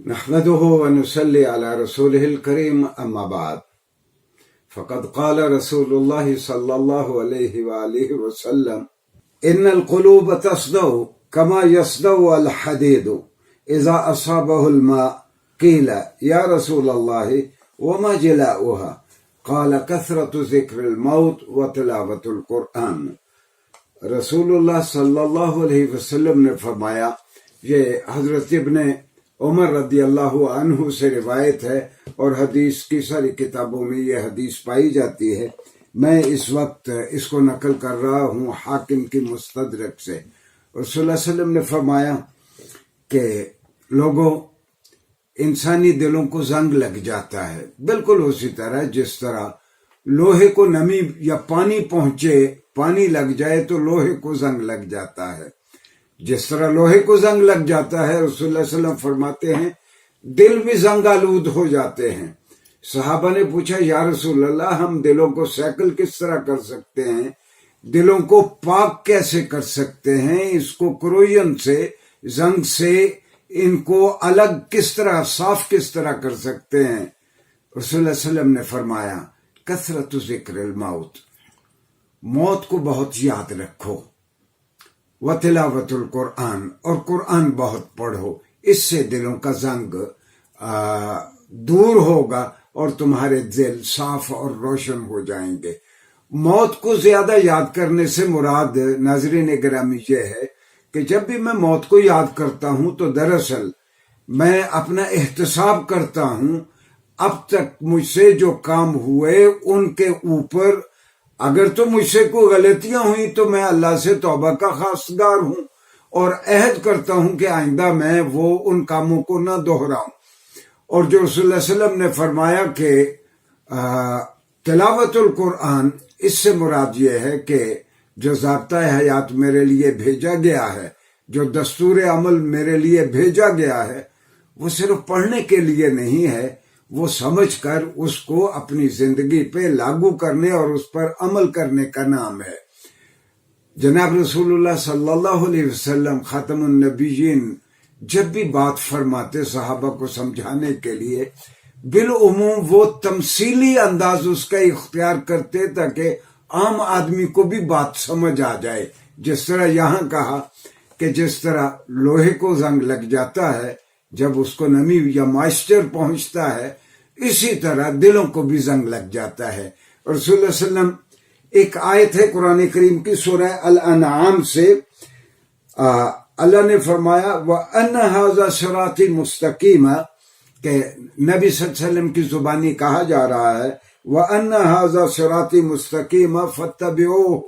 نحمده ونصلي على رسوله الكريم أما بعد فقد قال رسول الله صلى الله عليه وآله وسلم إن القلوب تصدأ كما يصدأ الحديد إذا أصابه الماء قيل يا رسول الله وما جلاؤها قال كثرة ذكر الموت وتلاوة القرآن۔ رسول اللہ صلی اللہ علیہ وسلم نے فرمایا، یہ حضرت ابن عمر رضی اللہ عنہ سے روایت ہے اور حدیث کی ساری کتابوں میں یہ حدیث پائی جاتی ہے۔ میں اس وقت اس کو نقل کر رہا ہوں حاکم کی مستدرک سے۔ رسول اللہ صلی اللہ علیہ وسلم نے فرمایا کہ لوگوں، انسانی دلوں کو زنگ لگ جاتا ہے، بالکل اسی طرح جس طرح لوہے کو نمی یا پانی پہنچے، پانی لگ جائے تو لوہے کو زنگ لگ جاتا ہے، جس طرح لوہے کو زنگ لگ جاتا ہے، رسول اللہ صلی اللہ علیہ وسلم فرماتے ہیں دل بھی زنگ آلود ہو جاتے ہیں۔ صحابہ نے پوچھا یا رسول اللہ، ہم دلوں کو سیکل کس طرح کر سکتے ہیں، دلوں کو پاک کیسے کر سکتے ہیں، اس کو کروین سے، زنگ سے ان کو الگ کس طرح، صاف کس طرح کر سکتے ہیں؟ رسول اللہ صلی اللہ علیہ وسلم نے فرمایا کثرت ذکر الموت، موت کو بہت یاد رکھو، وتلاوت القرآن، اور قرآن بہت پڑھو، اس سے دلوں کا زنگ دور ہوگا اور تمہارے دل صاف اور روشن ہو جائیں گے۔ موت کو زیادہ یاد کرنے سے مراد ناظرین گرامی یہ ہے کہ جب بھی میں موت کو یاد کرتا ہوں تو دراصل میں اپنا احتساب کرتا ہوں، اب تک مجھ سے جو کام ہوئے ان کے اوپر اگر تو مجھ سے کوئی غلطیاں ہوئیں تو میں اللہ سے توبہ کا خواستگار ہوں اور عہد کرتا ہوں کہ آئندہ میں وہ ان کاموں کو نہ دہراؤں۔ اور جو رسول اللہ صلی اللہ علیہ وسلم نے فرمایا کہ تلاوت القرآن، اس سے مراد یہ ہے کہ جو ضابطۂ حیات میرے لیے بھیجا گیا ہے، جو دستور عمل میرے لیے بھیجا گیا ہے، وہ صرف پڑھنے کے لیے نہیں ہے، وہ سمجھ کر اس کو اپنی زندگی پہ لاگو کرنے اور اس پر عمل کرنے کا نام ہے۔ جناب رسول اللہ صلی اللہ علیہ وسلم خاتم النبیین جب بھی بات فرماتے صحابہ کو سمجھانے کے لیے، بالعموم وہ تمثیلی انداز اس کا اختیار کرتے تاکہ عام آدمی کو بھی بات سمجھ آ جائے۔ جس طرح یہاں کہا کہ جس طرح لوہے کو زنگ لگ جاتا ہے جب اس کو نمی یا مائسچر پہنچتا ہے، اسی طرح دلوں کو بھی زنگ لگ جاتا ہے۔ رسول اللہ صلی اللہ علیہ وسلم، ایک آیت ہے قرآن کریم کی سورہ الانعام سے، اللہ نے فرمایا وَأَنَّ هَذَا صِرَاطِي مُسْتَقِيمًا، کہ نبی صلی اللہ علیہ وسلم کی زبانی کہا جا رہا ہے وَأَنَّ هَذَا صِرَاطِي مُسْتَقِيمًا فَاتَّبِعُوهُ۔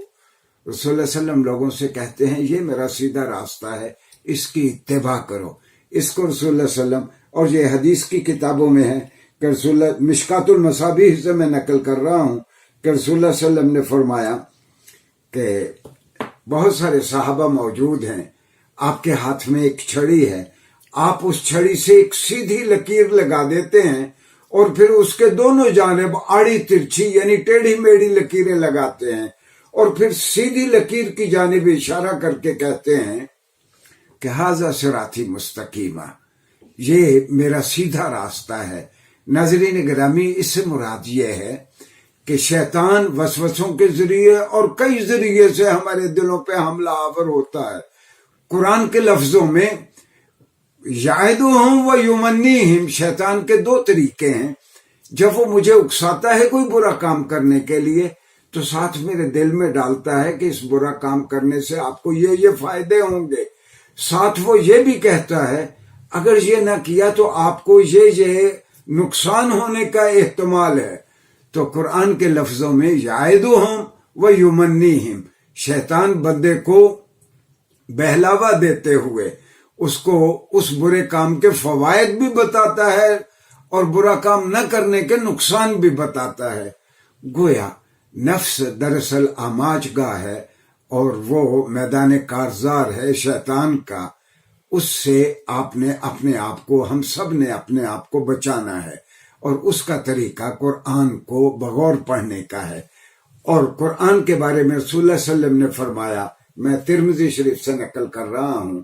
رسول اللہ علیہ وسلم لوگوں سے کہتے ہیں یہ میرا سیدھا راستہ ہے، اس کی اتباع کرو۔ اس کو رسول اللہ صلی اللہ علیہ وسلم، اور یہ حدیث کی کتابوں میں ہے کہ رسول اللہ، مشکات المصابیح سے میں نقل کر رہا ہوں کہ رسول اللہ صلی اللہ علیہ وسلم نے فرمایا کہ بہت سارے صحابہ موجود ہیں، آپ کے ہاتھ میں ایک چھڑی ہے، آپ اس چھڑی سے ایک سیدھی لکیر لگا دیتے ہیں اور پھر اس کے دونوں جانب آڑی ترچھی یعنی ٹیڑھی میڑھی لکیریں لگاتے ہیں اور پھر سیدھی لکیر کی جانب اشارہ کر کے کہتے ہیں کہ ھذا صراطی مستقیمہ، یہ میرا سیدھا راستہ ہے۔ ناظرین گرامی، اس سے مراد یہ ہے کہ شیطان وسوسوں کے ذریعے اور کئی ذریعے سے ہمارے دلوں پہ حملہ آور ہوتا ہے۔ قرآن کے لفظوں میں یعدہم و یمنیہم، شیطان کے دو طریقے ہیں۔ جب وہ مجھے اکساتا ہے کوئی برا کام کرنے کے لیے تو ساتھ میرے دل میں ڈالتا ہے کہ اس برا کام کرنے سے آپ کو یہ فائدے ہوں گے، ساتھ وہ یہ بھی کہتا ہے اگر یہ نہ کیا تو آپ کو یہ نقصان ہونے کا احتمال ہے۔ تو قرآن کے لفظوں میں یعدہم و یمنیہم، شیطان بندے کو بہلاوا دیتے ہوئے اس کو اس برے کام کے فوائد بھی بتاتا ہے اور برا کام نہ کرنے کے نقصان بھی بتاتا ہے۔ گویا نفس دراصل آماج گاہ ہے اور وہ میدان کارزار ہے شیطان کا، اس سے آپ نے اپنے آپ کو، ہم سب نے اپنے آپ کو بچانا ہے، اور اس کا طریقہ قرآن کو بغور پڑھنے کا ہے۔ اور قرآن کے بارے میں رسول اللہ صلی اللہ علیہ وسلم نے فرمایا، میں ترمذی شریف سے نقل کر رہا ہوں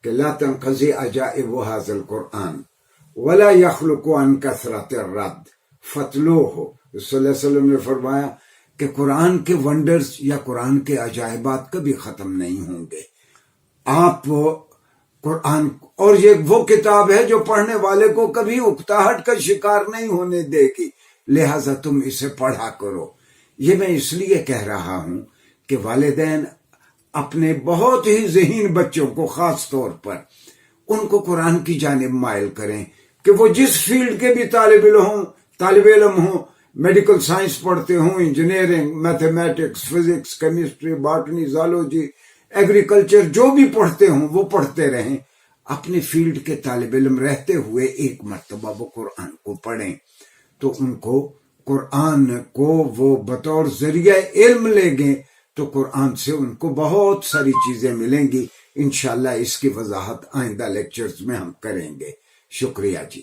کہ لا تنقضی عجائب ھذا القرآن، ولا یخلق عن کثرت الرد فتلوہ، صلی اللہ علیہ وسلم نے فرمایا کہ قرآن کے ونڈرز یا قرآن کے عجائبات کبھی ختم نہیں ہوں گے. آپ قرآن، اور یہ وہ کتاب ہے جو پڑھنے والے کو کبھی اکتاہٹ کا شکار نہیں ہونے دے گی، لہذا تم اسے پڑھا کرو. یہ میں اس لیے کہہ رہا ہوں کہ والدین اپنے بہت ہی ذہین بچوں کو خاص طور پر ان کو قرآن کی جانب مائل کریں کہ وہ جس فیلڈ کے بھی طالب علم ہوں، میڈیکل سائنس پڑھتے ہوں، engineering, mathematics, physics, chemistry, botany, zoology, agriculture, جو بھی پڑھتے ہوں وہ پڑھتے رہیں. اپنے فیلڈ کے طالب علم رہتے ہوئے ایک مرتبہ وہ قرآن کو پڑھیں تو ان کو قرآن کو وہ بطور ذریعہ علم لیں گے تو قرآن سے ان کو بہت ساری چیزیں ملیں گی. انشاءاللہ اس کی وضاحت آئندہ لیکچرز میں ہم کریں گے. شکریہ جی.